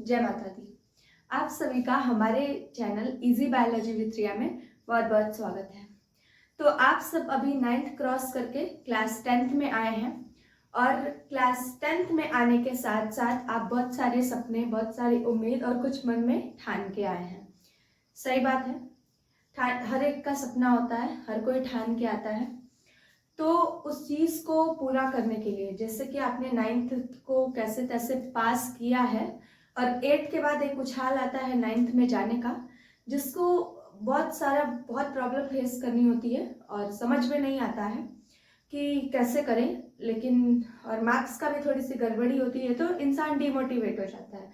जय माता दी। आप सभी का हमारे चैनल इजी बायोलॉजी विथ रिया में बहुत बहुत स्वागत है। तो आप सब अभी 9th क्रॉस करके क्लास 10th में आए हैं और क्लास 10th में आने के साथ साथ आप बहुत सारे सपने, बहुत सारी उम्मीद और कुछ मन में ठान के आए हैं। सही बात है, हर एक का सपना होता है, हर कोई ठान के आता है। तो उस चीज़ को पूरा करने के लिए, जैसे कि आपने 9th को कैसे तैसे पास किया है और 8 के बाद एक उछाल आता है 9th में जाने का, जिसको बहुत प्रॉब्लम फेस करनी होती है और समझ में नहीं आता है कि कैसे करें, लेकिन और मार्क्स का भी थोड़ी सी गड़बड़ी होती है तो इंसान डिमोटिवेट हो जाता है।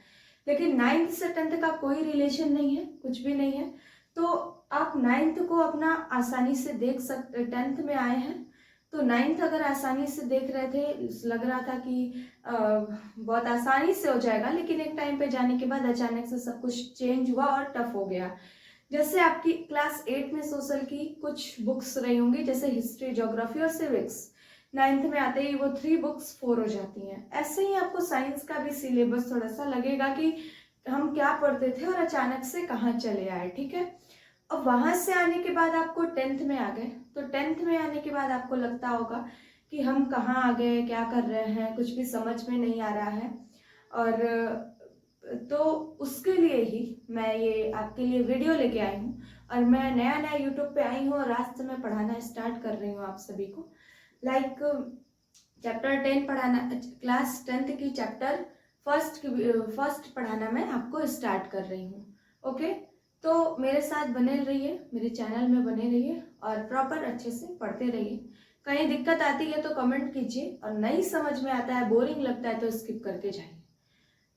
लेकिन 9th से 10th का कोई रिलेशन नहीं है, कुछ भी नहीं है। तो आप 9th को अपना आसानी से देख सकते, 10th में आए हैं तो 9th अगर आसानी से देख रहे थे, लग रहा था कि बहुत आसानी से हो जाएगा, लेकिन एक टाइम पे जाने के बाद अचानक से सब कुछ चेंज हुआ और टफ हो गया। जैसे आपकी क्लास 8 में सोशल की कुछ बुक्स रही होंगी, जैसे हिस्ट्री, ज्योग्राफी और सिविक्स, 9th में आते ही वो 3 बुक्स 4 हो जाती हैं। ऐसे ही आपको साइंस का भी सिलेबस थोड़ा सा लगेगा कि हम क्या पढ़ते थे और अचानक से कहाँ चले आए, ठीक है। अब वहां से आने के बाद आपको 10th में आ गए, तो 10th में आने के बाद आपको लगता होगा कि हम कहाँ आ गए, क्या कर रहे हैं, कुछ भी समझ में नहीं आ रहा है। और तो उसके लिए ही मैं ये आपके लिए वीडियो लेके आई हूँ और मैं नया नया यूट्यूब पे आई हूँ और आज से मैं पढ़ाना स्टार्ट कर रही हूँ आप सभी को। लाइक चैप्टर 10 पढ़ाना, क्लास 10th की चैप्टर फर्स्ट पढ़ाना मैं आपको स्टार्ट कर रही हूँ। ओके, तो मेरे साथ बने रहिए, मेरे चैनल में बने रहिए और प्रॉपर अच्छे से पढ़ते रहिए। कहीं दिक्कत आती है तो कमेंट कीजिए और नहीं समझ में आता है, बोरिंग लगता है तो स्किप करके जाइए,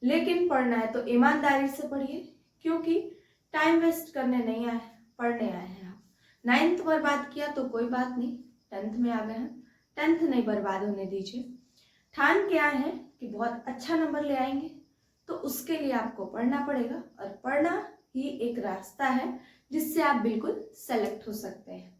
लेकिन पढ़ना है तो ईमानदारी से पढ़िए, क्योंकि टाइम वेस्ट करने नहीं आए, पढ़ने आए हैं आप। 9th बर्बाद किया तो कोई बात नहीं, 10th में आ गए हैं, 10th नहीं बर्बाद होने दीजिए। ठान के आए हैं कि बहुत अच्छा नंबर ले आएंगे, तो उसके लिए आपको पढ़ना पड़ेगा और पढ़ना ही एक रास्ता है जिससे आप बिल्कुल सेलेक्ट हो सकते हैं।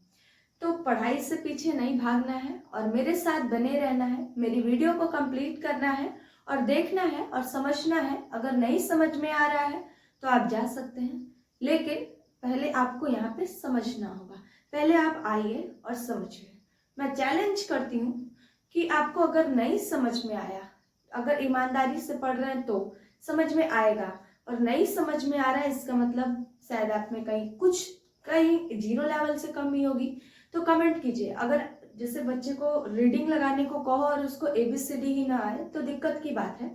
तो पढ़ाई से पीछे नहीं भागना है और मेरे साथ बने रहना है, मेरी वीडियो को कंप्लीट करना है और देखना है और समझना है। अगर नहीं समझ में आ रहा है तो आप जा सकते हैं, लेकिन पहले आपको यहाँ पे समझना होगा। पहले आप आइए और समझिए। मैं चैलेंज करती हूँ कि आपको अगर नहीं समझ में आया, अगर ईमानदारी से पढ़ रहे हैं तो समझ में आएगा, और नहीं समझ में आ रहा है इसका मतलब शायद आप में कहीं 0 लेवल से कम ही होगी। तो कमेंट कीजिए। अगर जैसे बच्चे को रीडिंग लगाने को कहो और उसको ABCD ही ना आए तो दिक्कत की बात है।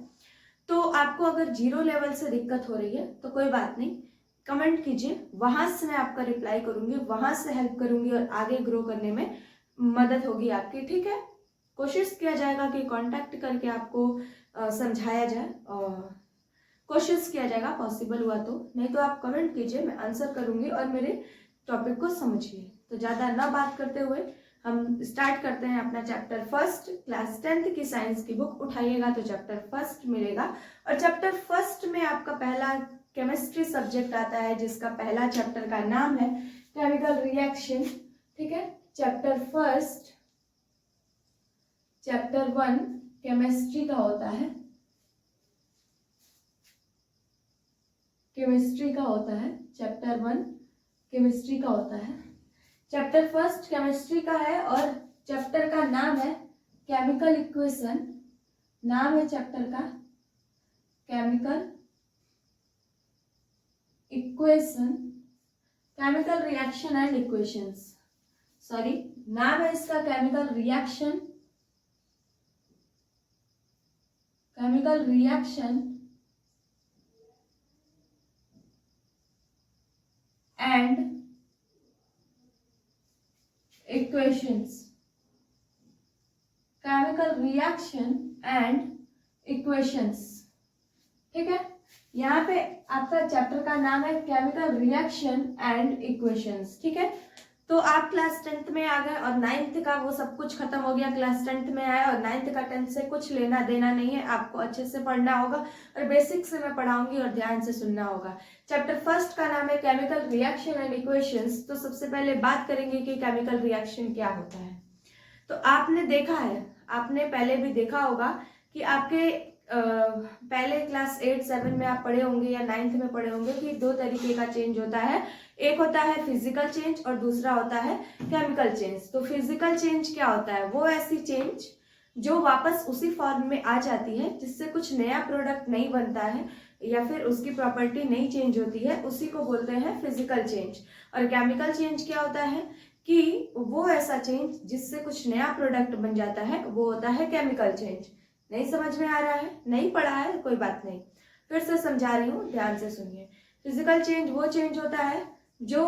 तो आपको अगर 0 लेवल से दिक्कत हो रही है तो कोई बात नहीं, कमेंट कीजिए, वहां से मैं आपका रिप्लाई करूंगी, वहां से हेल्प करूंगी और आगे ग्रो करने में मदद होगी आपकी, ठीक है। कोशिश किया जाएगा कि कांटेक्ट करके आपको समझाया जाए, और कोशिश किया जाएगा, पॉसिबल हुआ तो, नहीं तो आप कमेंट कीजिए, मैं आंसर करूंगी और मेरे टॉपिक को समझिए। तो ज़्यादा ना बात करते हुए हम स्टार्ट करते हैं अपना चैप्टर फर्स्ट। क्लास 10th की साइंस की बुक उठाइएगा तो चैप्टर फर्स्ट मिलेगा, और चैप्टर फर्स्ट में आपका पहला केमिस्ट्री सब्जेक्ट आता है, जिसका पहला चैप्टर का नाम है केमिकल रिएक्शन, ठीक है। चैप्टर फर्स्ट, चैप्टर 1 केमिस्ट्री का होता है, चैप्टर 1 केमिस्ट्री का होता है। चैप्टर फर्स्ट केमिस्ट्री का है और चैप्टर का नाम है केमिकल इक्वेशन। नाम है चैप्टर का chemical equation, chemical reaction and equations, sorry, नाम है इसका chemical reaction and equations, chemical reaction and equations, ठीक है। यहाँ पे आपका चैप्टर का नाम है केमिकल रिएक्शन एंड इक्वेशंस, ठीक है। तो आप क्लास 10th में आ गए और 9th का वो सब कुछ खत्म हो गया, क्लास 10th में आए और 9th का 10th से कुछ लेना देना नहीं है, आपको अच्छे से पढ़ना होगा और बेसिक से मैं पढ़ाऊंगी और ध्यान से सुनना होगा। चैप्टर फर्स्ट का नाम है केमिकल रिएक्शन एंड इक्वेशंस। तो सबसे पहले बात करेंगे कि केमिकल रिएक्शन क्या होता है। तो आपने देखा है, आपने पहले भी देखा होगा कि आपके पहले क्लास 8, 7 में आप पढ़े होंगे या 9th में पढ़े होंगे कि 2 तरीके का चेंज होता है। एक होता है फिजिकल चेंज और दूसरा होता है केमिकल चेंज। तो फिजिकल चेंज क्या होता है? वो ऐसी चेंज जो वापस उसी फॉर्म में आ जाती है जिससे कुछ नया प्रोडक्ट नहीं बनता है या फिर उसकी प्रॉपर्टी नहीं चेंज होती है, उसी को बोलते हैं फिजिकल चेंज। और केमिकल चेंज क्या होता है कि वो ऐसा चेंज जिससे कुछ नया प्रोडक्ट बन जाता है, वो होता है केमिकल चेंज। नहीं समझ में आ रहा है? नहीं पढ़ा है? कोई बात नहीं, फिर से समझा रही हूँ, ध्यान से सुनिए। फिजिकल चेंज वो चेंज होता है जो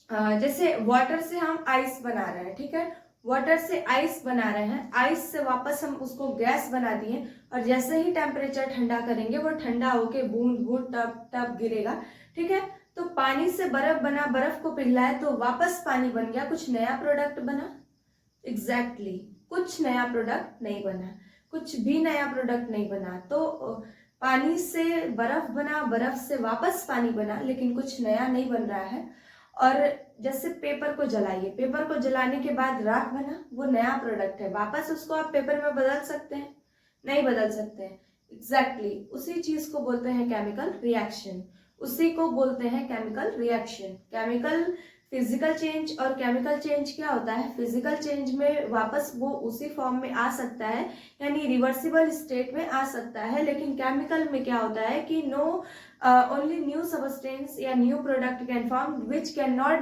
जैसे वाटर से हम आइस बना रहे हैं, ठीक है, वाटर से आइस बना रहे हैं, आइस से वापस हम उसको गैस बना दिए और जैसे ही टेम्परेचर ठंडा करेंगे वो ठंडा होके बूंद बूंद टप टप गिरेगा, ठीक है। तो पानी से बर्फ बना, बर्फ को पिघलाए तो वापस पानी बन गया, कुछ नया प्रोडक्ट बना? एग्जैक्टली कुछ नया प्रोडक्ट नहीं बना, कुछ भी नया प्रोडक्ट नहीं बना। तो पानी से बर्फ बना, बर्फ से वापस पानी बना, लेकिन कुछ नया नहीं बन रहा है। और जैसे पेपर को जलाइए, पेपर को जलाने के बाद राख बना, वो नया प्रोडक्ट है, वापस उसको आप पेपर में बदल सकते हैं? नहीं बदल सकते हैं। एग्जैक्टली उसी चीज को बोलते हैं केमिकल रिएक्शन, उसी को बोलते हैं chemical reaction. Chemical physical change और केमिकल चेंज क्या होता है? फिजिकल चेंज में वापस वो उसी फॉर्म में आ सकता है, यानी रिवर्सिबल स्टेट में आ सकता है। लेकिन केमिकल में क्या होता है कि नो ओनली न्यू सबस्टेंस या new product can form which can not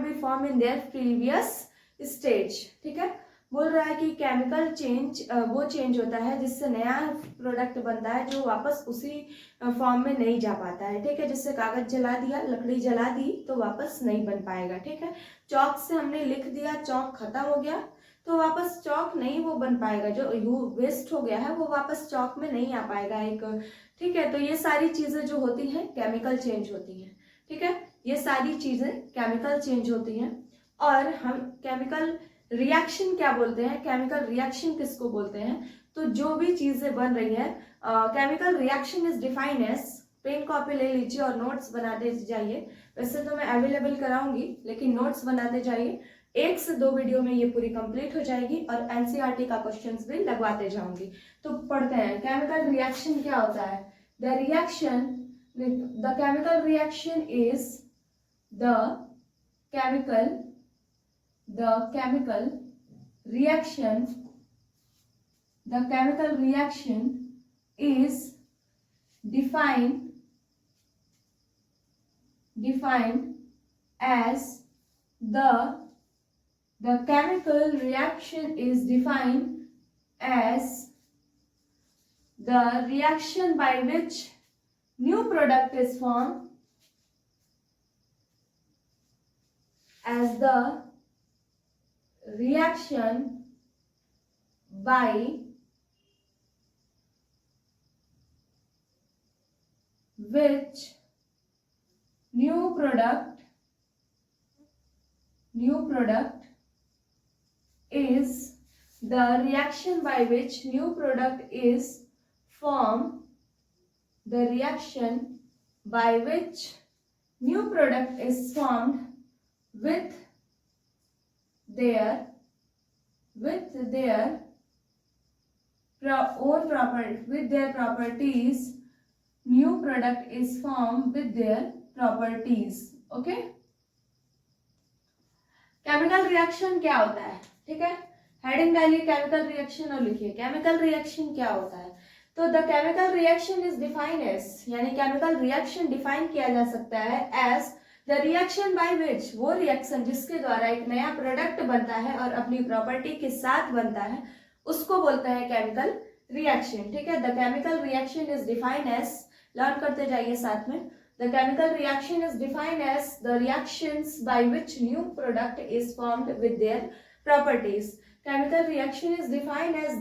be form in their previous stage, ठीक है। बोल रहा है कि केमिकल चेंज वो चेंज होता है जिससे नया प्रोडक्ट बनता है जो वापस उसी फॉर्म में नहीं जा पाता है, ठीक है। जैसे कागज जला दिया, लकड़ी जला दी तो वापस नहीं बन पाएगा, ठीक है। चौक से हमने लिख दिया, चौक खत्म हो गया तो वापस चौक नहीं वो बन पाएगा, जो वेस्ट हो गया है वो वापस चौक में नहीं आ पाएगा एक, ठीक है। तो ये सारी चीजें जो होती हैं केमिकल चेंज होती हैं, ठीक है, ये सारी चीजें केमिकल चेंज होती हैं। और हम केमिकल रिएक्शन क्या बोलते हैं? केमिकल रिएक्शन किसको बोलते हैं? तो जो भी चीजें बन रही है, chemical reaction is defined as, pen copy ले लीजिए और नोट्स बनाते जाइए। वैसे तो मैं अवेलेबल कराऊंगी, लेकिन नोट्स बनाते जाइए, 1 से 2 वीडियो में ये पूरी कंप्लीट हो जाएगी और एनसीईआरटी का क्वेश्चंस भी लगवाते जाऊंगी। तो पढ़ते हैं केमिकल रिएक्शन क्या होता है। The chemical reaction is the chemical reaction is defined as the chemical reaction is defined as the reaction by which new product is formed, as the reaction by which new product is the reaction by which new product is formed, the reaction by which new product is formed with their properties, new product is formed with their properties, okay। Chemical reaction क्या होता है, ठीक है, heading डालिए chemical reaction और लिखिए chemical reaction क्या होता है। तो the chemical reaction is defined as, यानी केमिकल रिएक्शन डिफाइन किया जा सकता है as the reaction by which, वो रिएक्शन जिसके द्वारा एक नया प्रोडक्ट बनता है और अपनी प्रॉपर्टी के साथ बनता है, उसको बोलते हैं केमिकल रिएक्शन, ठीक है। The chemical reaction is defined as, learn करते जाइए साथ में। The chemical reaction is defined as the reactions by which new product is formed with their properties. Chemical reaction is defined as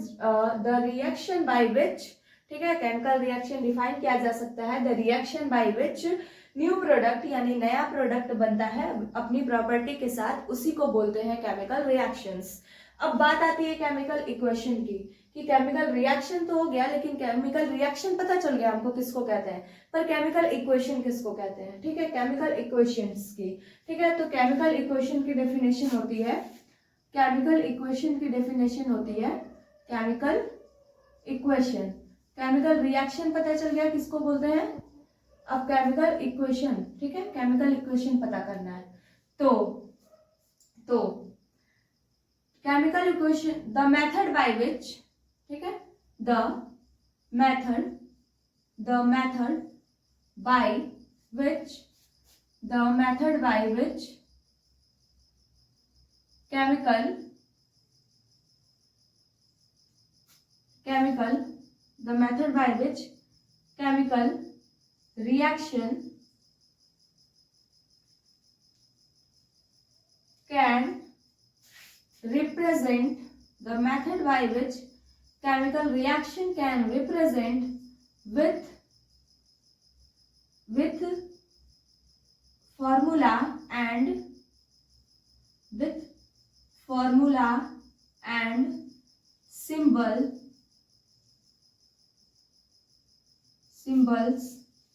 the reaction by which, ठीक है, chemical reaction define किया जा सकता है the reaction by which new product यानी नया product बनता है अपनी प्रॉपर्टी के साथ, उसी को बोलते हैं chemical reactions। अब बात आती है केमिकल इक्वेशन की, कि केमिकल रिएक्शन तो हो गया, लेकिन केमिकल रिएक्शन पता चल गया हमको किसको कहते हैं, पर केमिकल इक्वेशन किसको कहते हैं, ठीक है, केमिकल इक्वेशंस की, ठीक है। तो केमिकल इक्वेशन की डेफिनेशन होती है, केमिकल इक्वेशन की डेफिनेशन होती है, केमिकल इक्वेशन। केमिकल रिएक्शन पता चल गया किसको बोलते हैं, अब केमिकल इक्वेशन, ठीक है, केमिकल इक्वेशन पता करना है। तो chemical equation, the method by विच, ठीक है, the method by which chemical the method by which chemical reaction can represent with formula and symbols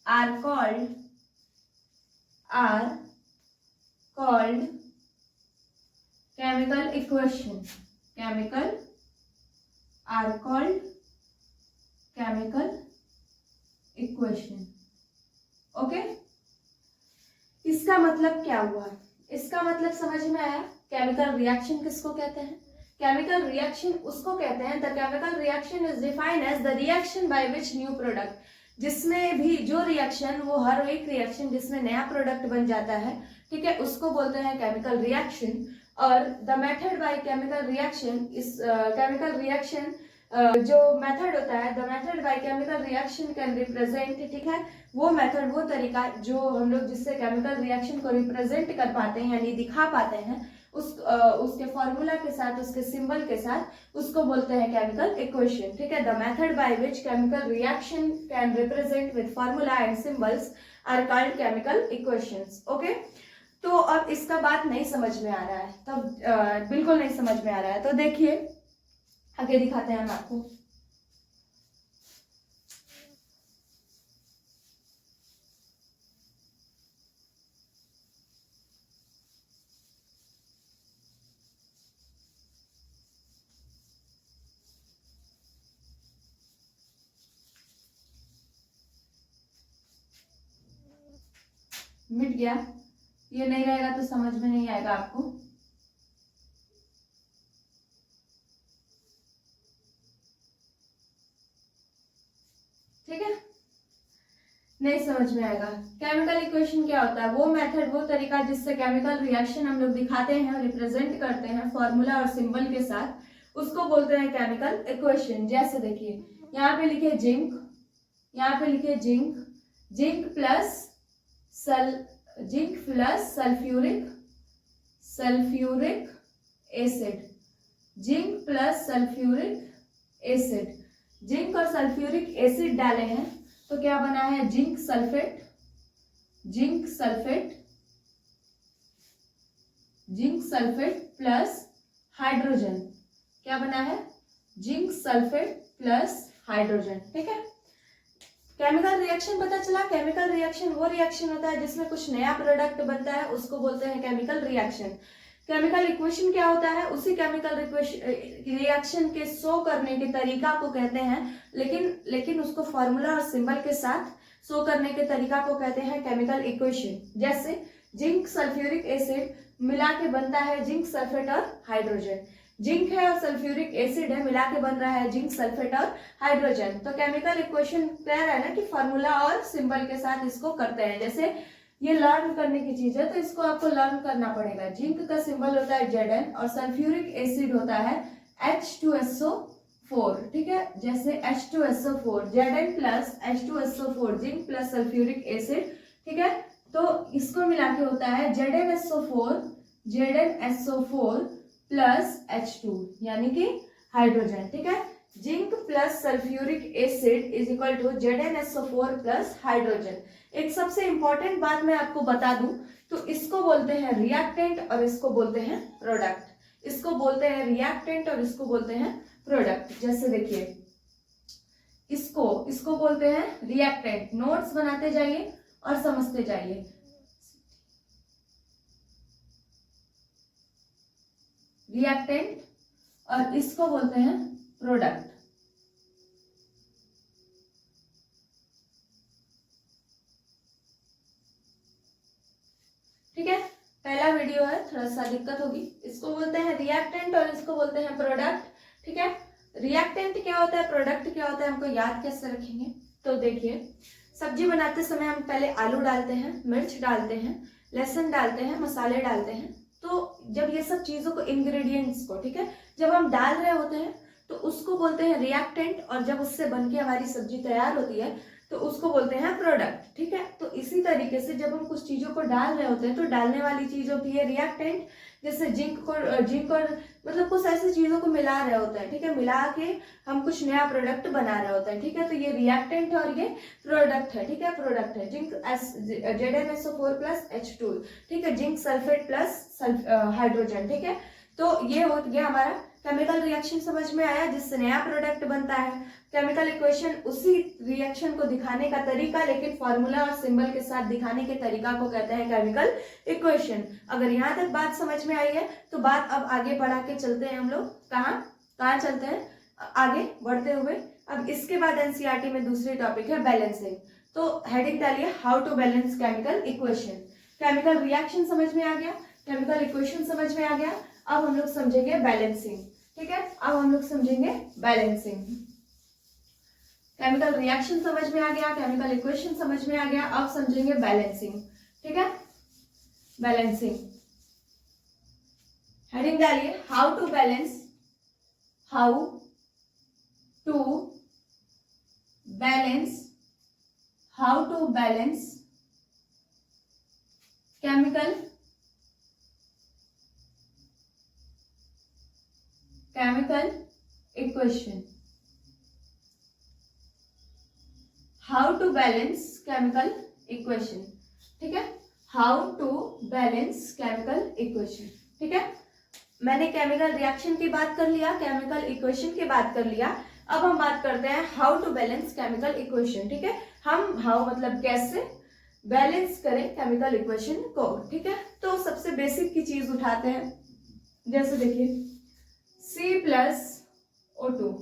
are called chemical equation. Okay, इसका मतलब क्या हुआ, इसका मतलब समझ में आया। केमिकल रिएक्शन किसको कहते हैं, केमिकल रिएक्शन उसको कहते हैं, the chemical reaction is defined as the reaction by which new product, जिसमें भी जो रिएक्शन, वो हर एक रिएक्शन जिसमें नया प्रोडक्ट बन जाता है, ठीक है, उसको बोलते हैं केमिकल रिएक्शन। और the method by chemical reaction, इस केमिकल रिएक्शन जो मेथड होता है, the method by chemical reaction can represent, ठीक है, वो मेथड, वो तरीका जो हम लोग जिससे केमिकल रिएक्शन को रिप्रेजेंट कर पाते हैं यानी दिखा पाते हैं, उसके फॉर्मूला के साथ, उसके सिंबल के साथ, उसको बोलते हैं केमिकल इक्वेशन, ठीक है। The method by which chemical reaction can represent with formula and symbols are called chemical equations. Okay, तो अब इसका बात नहीं समझ में आ रहा है, तो बिल्कुल नहीं समझ में आ रहा है, तो देखिए आगे दिखाते हैं हम आपको। मिट गया, ये नहीं रहेगा तो समझ में नहीं आएगा आपको। ठीक है, नहीं समझ में आएगा। केमिकल इक्वेशन क्या होता है, वो मेथड, वो तरीका जिससे केमिकल रिएक्शन हम लोग दिखाते हैं, रिप्रेजेंट करते हैं फॉर्मूला और सिंबल के साथ, उसको बोलते हैं केमिकल इक्वेशन। जैसे देखिए यहाँ पे लिखे जिंक, यहाँ पे लिखे zinc, zinc plus sulphuric acid, zinc plus sulphuric acid, zinc और सल्फ्यूरिक एसिड डाले हैं तो क्या बना है, जिंक सल्फेट प्लस हाइड्रोजन, क्या बना है, जिंक सल्फेट प्लस हाइड्रोजन। ठीक है, केमिकल रिएक्शन पता चला। केमिकल रिएक्शन वो रिएक्शन होता है जिसमें कुछ नया प्रोडक्ट बनता है, उसको बोलते हैं केमिकल रिएक्शन। केमिकल इक्वेशन क्या होता है, उसी केमिकल रिएक्शन के शो करने के तरीका को कहते हैं, लेकिन उसको फॉर्मूला और सिंबल के साथ शो करने के तरीका को कहते हैं केमिकल इक्वेशन। जैसे जिंक सल्फ्यूरिक एसिड मिला के बनता है जिंक सल्फेट और हाइड्रोजन, जिंक है और सल्फ्यूरिक एसिड है, मिला के बन रहा है जिंक सल्फेट और हाइड्रोजन। तो केमिकल इक्वेशन कह रहा है ना कि फॉर्मूला और सिंबल के साथ इसको करते हैं। जैसे ये लर्न करने की चीज है तो इसको आपको लर्न करना पड़ेगा। जिंक का सिंबल होता है Zn और सल्फ्यूरिक एसिड होता है H2SO4। ठीक है, जैसे H2SO4, Zn plus H2SO4, zinc plus sulphuric acid. ठीक है, तो इसको मिला के होता है ZnSO4 प्लस H2 यानी कि हाइड्रोजन। ठीक है, zinc plus sulphuric acid is equal to ZnSO4 plus hydrogen. एक सबसे इंपॉर्टेंट बात मैं आपको बता दूं तो इसको बोलते हैं रिएक्टेंट और इसको बोलते हैं प्रोडक्ट। इसको बोलते हैं रिएक्टेंट और इसको बोलते हैं प्रोडक्ट। जैसे देखिए इसको बोलते हैं रिएक्टेंट। नोट्स बनाते जाइए और समझते जाइए। रिएक्टेंट और इसको बोलते हैं प्रोडक्ट। वीडियो है, थोड़ा सा दिक्कत होगी। इसको बोलते हैं रिएक्टेंट और इसको बोलते हैं प्रोडक्ट, ठीक है। रिएक्टेंट क्या होता है, प्रोडक्ट क्या होता है, हमको याद कैसे रखेंगे? तो देखिए, सब्जी बनाते समय हम पहले आलू डालते हैं, मिर्च डालते हैं, लहसुन डालते हैं, मसाले डालते हैं। तो जब ये सब चीजों को, इंग्रेडिएंट्स को, ठीक है, जब हम डाल रहे होते हैं तो उसको बोलते हैं रिएक्टेंट, और जब उससे बनके हमारी सब्जी तैयार होती है तो उसको बोलते हैं प्रोडक्ट, ठीक है। तो इसी तरीके से जब हम कुछ चीजों को डाल रहे होते हैं तो डालने वाली चीज होती है रिएक्टेंट। जैसे जिंक और मतलब कुछ ऐसी चीजों को मिला रहे होते हैं, ठीक है, मिला के हम कुछ नया प्रोडक्ट बना रहे होते हैं, ठीक है। तो ये रिएक्टेंट है और ये प्रोडक्ट है, ठीक है, प्रोडक्ट है। जिंक ZnSO4 प्लस H2, ठीक है, जिंक सल्फेट प्लस हाइड्रोजन, ठीक है। तो ये हो गया हमारा केमिकल रिएक्शन, समझ में आया, जिससे नया प्रोडक्ट बनता है। केमिकल इक्वेशन उसी रिएक्शन को दिखाने का तरीका, लेकिन फॉर्मूला और सिंबल के साथ दिखाने के तरीका को कहते हैं केमिकल इक्वेशन। अगर यहाँ तक बात समझ में आई है तो बात अब आगे बढ़ा के चलते हैं हम लोग। कहाँ चलते हैं आगे बढ़ते हुए? अब इसके बाद एनसीईआरटी में दूसरी टॉपिक है बैलेंसिंग। तो हेडिंग डालिए how to balance chemical equation. Chemical reaction समझ में आ गया, केमिकल इक्वेशन समझ में आ गया, अब हम लोग समझेंगे बैलेंसिंग, ठीक है। अब हम लोग समझेंगे बैलेंसिंग। केमिकल रिएक्शन समझ में आ गया, केमिकल इक्वेशन समझ में आ गया, अब समझेंगे बैलेंसिंग, ठीक है। बैलेंसिंग हेडिंग डालिए how to balance, how to balance, how to balance chemical equation. How to balance chemical equation, ठीक है, how to balance chemical equation, ठीक है। मैंने केमिकल रिएक्शन की बात कर लिया, केमिकल इक्वेशन की बात कर लिया, अब हम बात करते हैं how to balance chemical equation, ठीक है। हम हाउ मतलब कैसे बैलेंस करें केमिकल इक्वेशन को, ठीक है। तो सबसे बेसिक की चीज उठाते हैं, जैसे देखिए C+O2,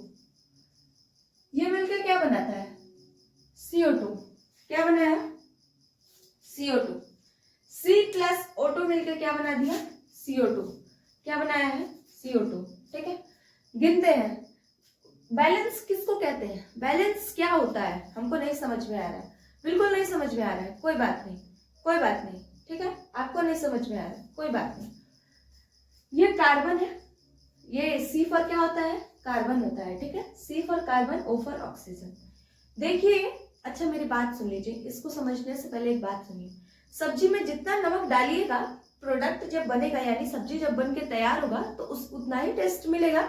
ये मिलकर क्या बनाता है? CO2। क्या बनाया? CO2। C+O2 मिलकर क्या बना दिया? CO2। क्या बनाया है? CO2, ठीक है। गिनते हैं, बैलेंस किसको कहते हैं? बैलेंस क्या होता है? हमको नहीं समझ में आ रहा है, बिल्कुल नहीं समझ में आ रहा है, कोई बात नहीं, कोई बात नहीं, ठीक है। आपको नहीं समझ में आ रहा है, कोई बात नहीं। ये कार्बन है, ये C फॉर क्या होता है? कार्बन होता है, ठीक है। C for carbon, O for oxygen. देखिए, अच्छा मेरी बात सुन लीजिए, इसको समझने से पहले एक बात सुनिए। सब्जी में जितना नमक डालिएगा, प्रोडक्ट जब बनेगा यानी सब्जी जब बन के तैयार होगा तो उतना ही टेस्ट मिलेगा।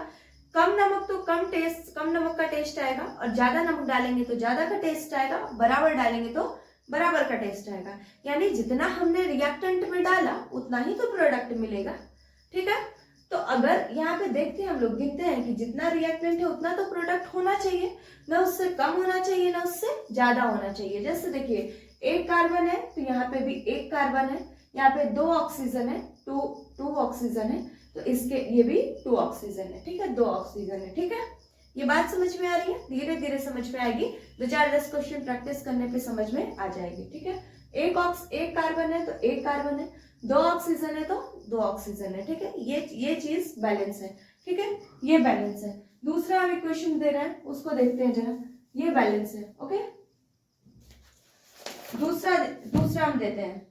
कम नमक तो कम टेस्ट, कम नमक का टेस्ट आएगा, और ज्यादा नमक डालेंगे तो ज्यादा का टेस्ट आएगा, बराबर डालेंगे तो बराबर का टेस्ट आएगा। यानी जितना हमने रिएक्टेंट में डाला उतना ही तो प्रोडक्ट मिलेगा, ठीक है। तो अगर यहाँ पे देखते हैं हम लोग, गिनते हैं कि जितना रिएक्टेंट है उतना तो प्रोडक्ट होना चाहिए, ना उससे कम होना चाहिए ना उससे ज्यादा होना चाहिए। जैसे देखिए, एक कार्बन है तो यहाँ पे भी एक कार्बन है, यहाँ पे 2 ऑक्सीजन है, 2 ऑक्सीजन है, तो इसके ये भी 2 ऑक्सीजन है, ठीक है, 2 ऑक्सीजन है, ठीक है। ये बात समझ में आ रही है? धीरे धीरे समझ में आएगी, 2-4-10 क्वेश्चन प्रैक्टिस करने पे समझ में आ जाएगी, ठीक है। एक कार्बन है तो एक कार्बन है, 2 ऑक्सीजन है तो 2 ऑक्सीजन है, ठीक है। ये चीज बैलेंस है, ठीक है, ये बैलेंस है। दूसरा हम इक्वेशन दे रहे हैं, उसको देखते हैं जरा, ये बैलेंस है, ओके। दूसरा हम देते हैं,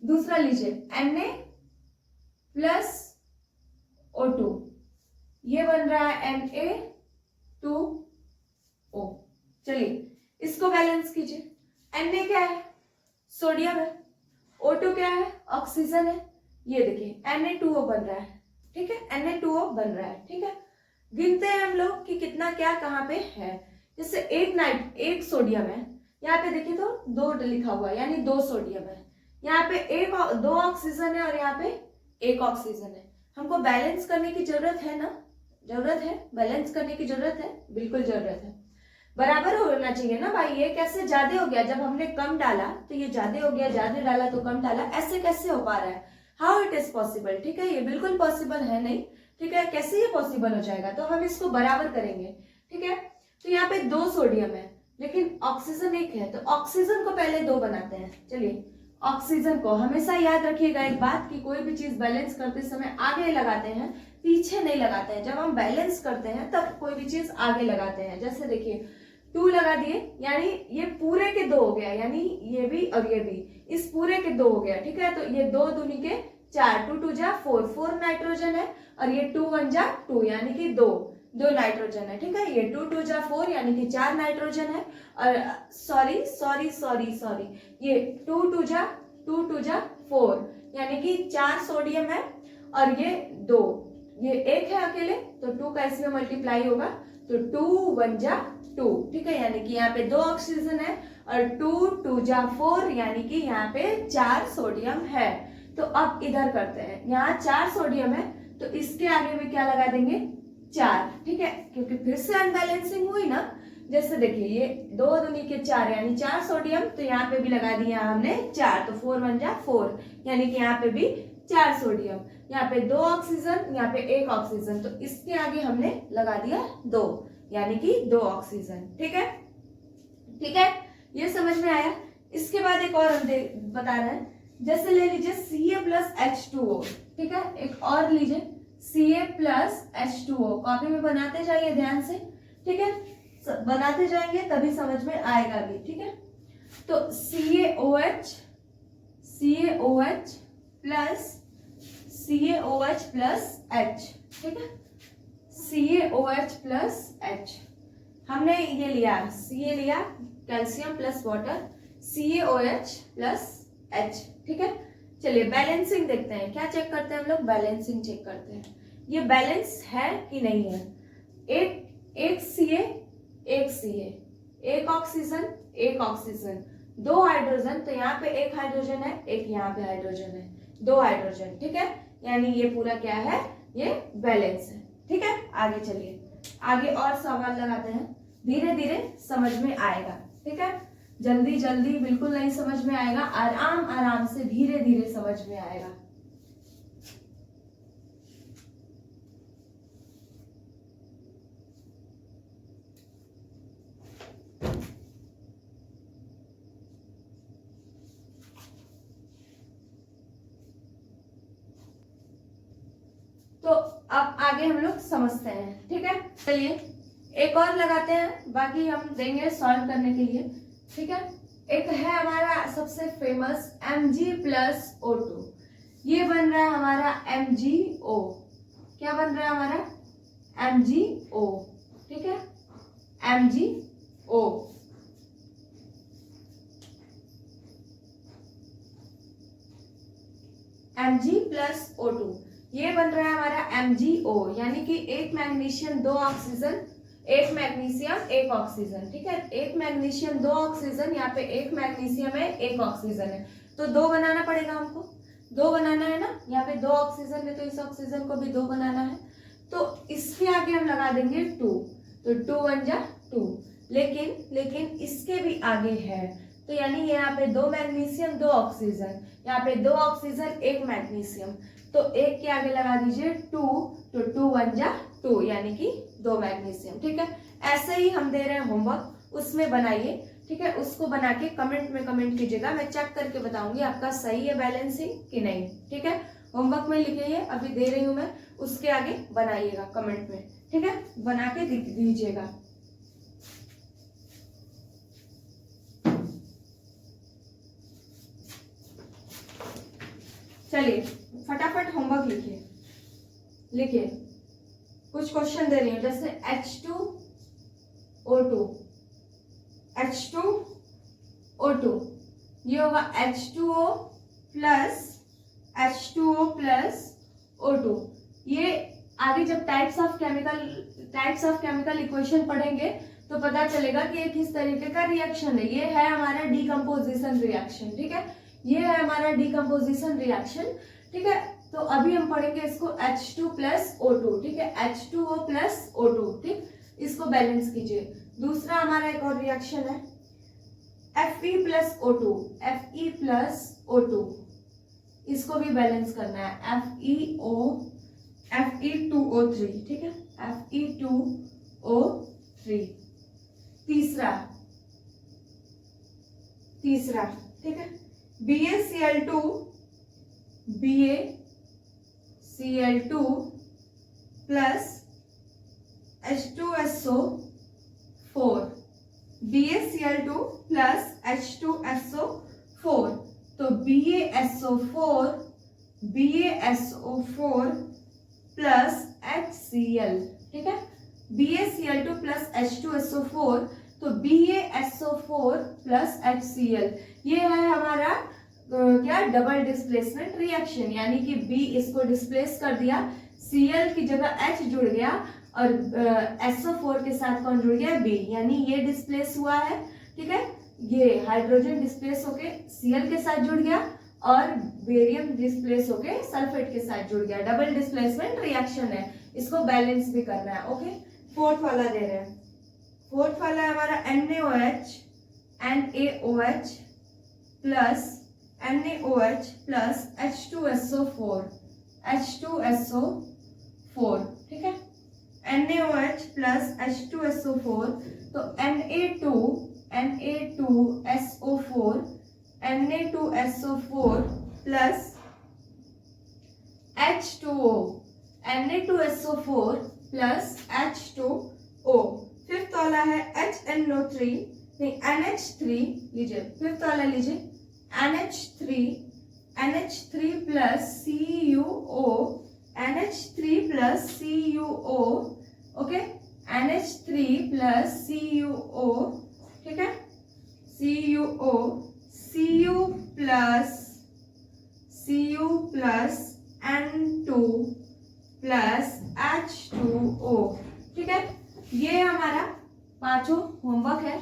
दूसरा लीजिए Na+O2, ये बन रहा है Na2O। चलिए इसको बैलेंस कीजिए। Na क्या है? सोडियम है। O2 क्या है? ऑक्सीजन है। ये देखिए Na2O बन रहा है, ठीक है, Na2O बन रहा है, ठीक है। गिनते हैं हम लोग कि कितना क्या कहाँ पे है। जैसे एक सोडियम है, यहाँ पे देखिए तो 2 लिखा हुआ है, यानी 2 सोडियम है। यहाँ पे 2 ऑक्सीजन है और यहाँ पे 1 ऑक्सीजन है। हमको बैलेंस करने की जरूरत है ना? जरूरत है, बैलेंस करने की जरूरत है, बिल्कुल जरूरत है। बराबर होना चाहिए ना भाई। ये कैसे ज्यादा हो गया? जब हमने कम डाला तो ये ज्यादा हो गया, ज्यादा डाला तो कम डाला, ऐसे कैसे हो पा रहा है? हाउ इट इज पॉसिबल, ठीक है। ये बिल्कुल पॉसिबल है नहीं, ठीक है। कैसे ये पॉसिबल हो जाएगा? तो हम इसको बराबर करेंगे, ठीक है। तो यहाँ पे 2 सोडियम है, लेकिन ऑक्सीजन एक है, तो ऑक्सीजन को पहले 2 बनाते हैं। चलिए, ऑक्सीजन को हमेशा याद रखिएगा एक बात कि कोई भी चीज बैलेंस करते समय आगे लगाते हैं, पीछे नहीं लगाते हैं। जब हम बैलेंस करते हैं तब कोई भी चीज आगे लगाते हैं। जैसे देखिए 2 लगा दिए, यानी ये पूरे के 2 हो गया, यानी ये भी और ये भी, इस पूरे के 2 हो गया, ठीक है। तो ये 2 दूनी के 4, 2 2 जा 4, 4 नाइट्रोजन है, और ये 2 1 जा 2, यानी कि 2 नाइट्रोजन है, ठीक है। ये 2 2 जा 4, यानी कि 4 नाइट्रोजन है। और सॉरी सॉरी सॉरी सॉरी, ये 2 2 जा 4, यानी कि 4 सोडियम है, और ये 2, ये एक है अकेले, तो 2 का इसमें मल्टीप्लाई होगा, तो 2 1 जा 2, ठीक है। यानी कि यहाँ पे 2 ऑक्सीजन है, और 2 2 जा 4, यानी कि यहाँ पे 4 सोडियम है। तो अब इधर करते हैं, यहाँ 4 सोडियम है, तो इसके आगे भी क्या लगा देंगे 4, ठीक है, क्योंकि फिर से अनबैलेंसिंग हुई ना। जैसे देखिए ये 2 दूनी के 4, यानी 4 सोडियम, तो यहाँ पे भी लगा दिया हमने 4, तो 4 1 जा 4, यानी कि यहाँ पे भी 4 सोडियम। यहाँ पे 2 ऑक्सीजन, यहाँ पे 1 ऑक्सीजन, तो इसके आगे हमने लगा दिया 2, यानी कि 2 ऑक्सीजन, ठीक है। ठीक है, ये समझ में आया। इसके बाद एक और हम बता रहे हैं, जैसे ले लीजिए Ca+H2O, ठीक है। एक और लीजिए Ca+H2O, कॉपी में बनाते जाइए ध्यान से, ठीक है, बनाते जाएंगे तभी समझ में आएगा भी, ठीक है। तो CaOH प्लस H, ठीक है, CaOH प्लस H, हमने ये लिया Ca लिया, calcium plus water, CaOH plus H, ठीक है। चलिए बैलेंसिंग देखते हैं, क्या चेक करते हैं हम लोग, बैलेंसिंग चेक करते हैं, ये बैलेंस है कि नहीं है। एक Ca, एक ऑक्सीजन, एक ऑक्सीजन, 2 हाइड्रोजन, तो यहाँ पे 1 हाइड्रोजन है, एक यहाँ पे हाइड्रोजन है, 2 हाइड्रोजन, ठीक है। यानी ये पूरा क्या है, ये बैलेंस है, ठीक है। आगे चलिए, आगे और सवाल लगाते हैं, धीरे धीरे समझ में आएगा, ठीक है। जल्दी जल्दी बिल्कुल नहीं समझ में आएगा, आराम आराम से धीरे धीरे समझ में आएगा। तो अब आगे हम लोग समझते हैं, ठीक है। चलिए एक और लगाते हैं, बाकी हम देंगे सॉल्व करने के लिए, ठीक है। एक है हमारा सबसे फेमस Mg+O2, ये बन रहा है हमारा MgO, क्या बन रहा है हमारा MgO, ठीक है, MgO। Mg+O2, ये बन रहा है हमारा MgO, यानी कि 1 मैग्नीशियम 2 ऑक्सीजन, 1 मैग्नीशियम 1 ऑक्सीजन, ठीक है। 1 मैग्नीशियम 2 ऑक्सीजन, यहाँ पे 1 मैग्नीशियम है 1 ऑक्सीजन है, तो 2 बनाना पड़ेगा हमको, 2 बनाना है ना। यहाँ पे 2 ऑक्सीजन है, तो इस ऑक्सीजन को भी 2 बनाना है, तो इसके आगे हम लगा देंगे 2, तो 2 1 जा 2, लेकिन इसके भी आगे है, तो यानी यहाँ पे 2 मैग्नीशियम 2 ऑक्सीजन, यहाँ पे 2 ऑक्सीजन 1 मैग्नीशियम, तो 1 के आगे लगा दीजिए 2, तो 2 1 जा 2, यानी कि 2 मैग्नीशियम, ठीक है। ऐसे ही हम दे रहे हैं होमवर्क, उसमें बनाइए, ठीक है। उसको बना के कमेंट में कमेंट कीजिएगा, मैं चेक करके बताऊंगी आपका सही है बैलेंसिंग कि नहीं, ठीक है। होमवर्क में लिखिए, अभी दे रही हूं मैं, उसके आगे बनाइएगा कमेंट में, ठीक है, बना के दीजिएगा। चलिए फटाफट होमवर्क लिखिए, कुछ क्वेश्चन दे रही हूँ, जैसे H2O2, ये होगा H2O प्लस O2। ये आगे जब टाइप्स ऑफ केमिकल इक्वेशन पढ़ेंगे तो पता चलेगा कि ये किस तरीके का रिएक्शन है। ये है हमारा डीकम्पोजिशन रिएक्शन, ठीक है, ये है हमारा डीकम्पोजिशन रिएक्शन, ठीक है। तो अभी हम पढ़ेंगे इसको H2 प्लस O2, ठीक है, H2O प्लस O2, ठीक, इसको बैलेंस कीजिए। दूसरा हमारा एक और रिएक्शन है Fe प्लस O2, इसको भी बैलेंस करना है, Fe2O3, ठीक है, Fe2O3। तीसरा तीसरा, ठीक है, BaCl2 plus H2SO4, BaCl2 plus H2SO4, तो BaSO4 प्लस HCl, ठीक है, BaCl2 प्लस H2SO4, तो BaSO4 प्लस HCl, ये है हमारा क्या डबल डिस्प्लेसमेंट रिएक्शन, यानी कि B इसको डिस्प्लेस कर दिया, Cl की जगह H जुड़ गया और SO4 के साथ कौन जुड़ गया, B, यानी ये डिस्प्लेस हुआ है, ठीक है, ये हाइड्रोजन डिस्प्लेस होके Cl के साथ जुड़ गया और बेरियम डिस्प्लेस होके सल्फेट के साथ जुड़ गया, डबल डिस्प्लेसमेंट रिएक्शन है, इसको बैलेंस भी करना है। ओके, फोर्थ वाला दे रहे हैं, फोर्थ वाला है हमारा NaOH प्लस H2SO4, ठीक है, NaOH प्लस H2SO4, तो Na2SO4 plus H2O plus H2O। Fifth वाला है NH3 लीजिए, फिफ्थ वाला लीजिए, NH3 plus CuO, okay, NH3 plus CuO, ठीक है, Cu plus N2 plus H2O, ठीक है, ये हमारा पांचों होमवर्क है।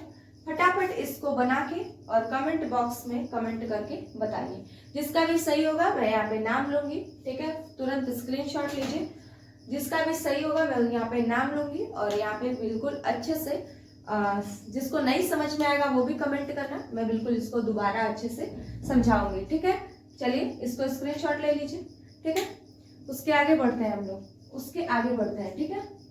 फटाफट इसको बना के और कमेंट बॉक्स में कमेंट करके बताइए, जिसका भी सही होगा मैं यहाँ पे नाम लूंगी, ठीक है, तुरंत स्क्रीनशॉट लीजिए, जिसका भी सही होगा मैं यहाँ पे नाम लूंगी और यहाँ पे बिल्कुल अच्छे से जिसको नहीं समझ में आएगा वो भी कमेंट करना, मैं बिल्कुल इसको दोबारा अच्छे से समझाऊंगी, ठीक है। चलिए इसको स्क्रीनशॉट ले लीजिए, ठीक है, उसके आगे बढ़ते हैं हम लोग, उसके आगे बढ़ते हैं, ठीक है।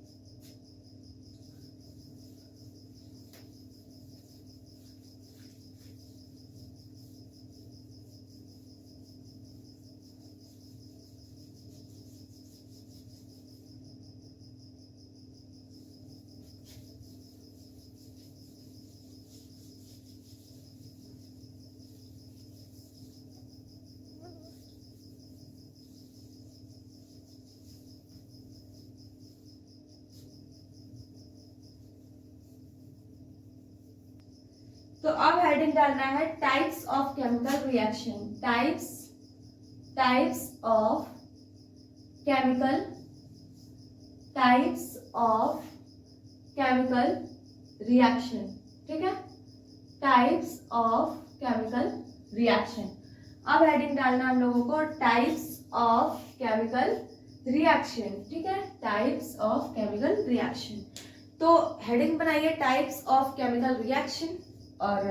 तो अब हेडिंग डालना है types of chemical reaction, types of chemical reaction, ठीक है, टाइप्स ऑफ केमिकल रिएक्शन। अब हेडिंग डालना हम लोगों को टाइप्स ऑफ केमिकल रिएक्शन, ठीक है, टाइप्स ऑफ केमिकल रिएक्शन। तो हेडिंग बनाइए टाइप्स ऑफ केमिकल रिएक्शन, और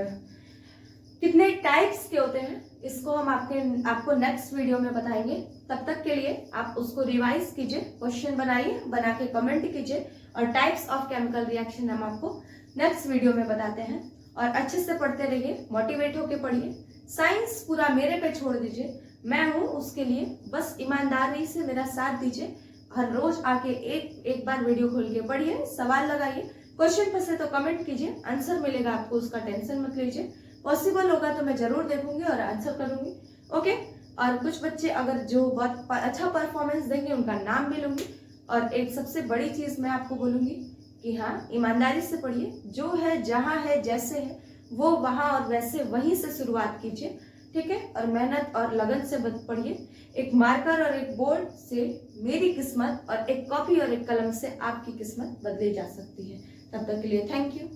कितने टाइप्स के होते हैं इसको हम आपको नेक्स्ट वीडियो में बताएंगे। तब तक के लिए आप उसको रिवाइज कीजिए, क्वेश्चन बनाइए, बना के कमेंट कीजिए, और टाइप्स ऑफ केमिकल रिएक्शन हम आपको नेक्स्ट वीडियो में बताते हैं। और अच्छे से पढ़ते रहिए, मोटिवेट होके पढ़िए, साइंस पूरा मेरे पे छोड़ दीजिए, मैं हूँ उसके लिए, बस ईमानदारी से मेरा साथ दीजिए। हर रोज आके एक बार वीडियो खोल के पढ़िए, सवाल लगाइए, क्वेश्चन फंसे तो कमेंट कीजिए, आंसर मिलेगा आपको, उसका टेंशन मत लीजिए, पॉसिबल होगा तो मैं जरूर देखूंगी और आंसर करूंगी, ओके। और कुछ बच्चे अगर जो बहुत अच्छा परफॉर्मेंस देंगे उनका नाम भी लूंगी। और एक सबसे बड़ी चीज मैं आपको बोलूंगी कि हाँ, ईमानदारी से पढ़िए, जो है जहाँ है जैसे है वो वहाँ और वैसे वहीं से शुरुआत कीजिए, ठीक है, और मेहनत और लगन से पढ़िए। एक मार्कर और एक बोर्ड से मेरी किस्मत और एक कॉपी और एक कलम से आपकी किस्मत बदली जा सकती है। तब तक के लिए थैंक यू।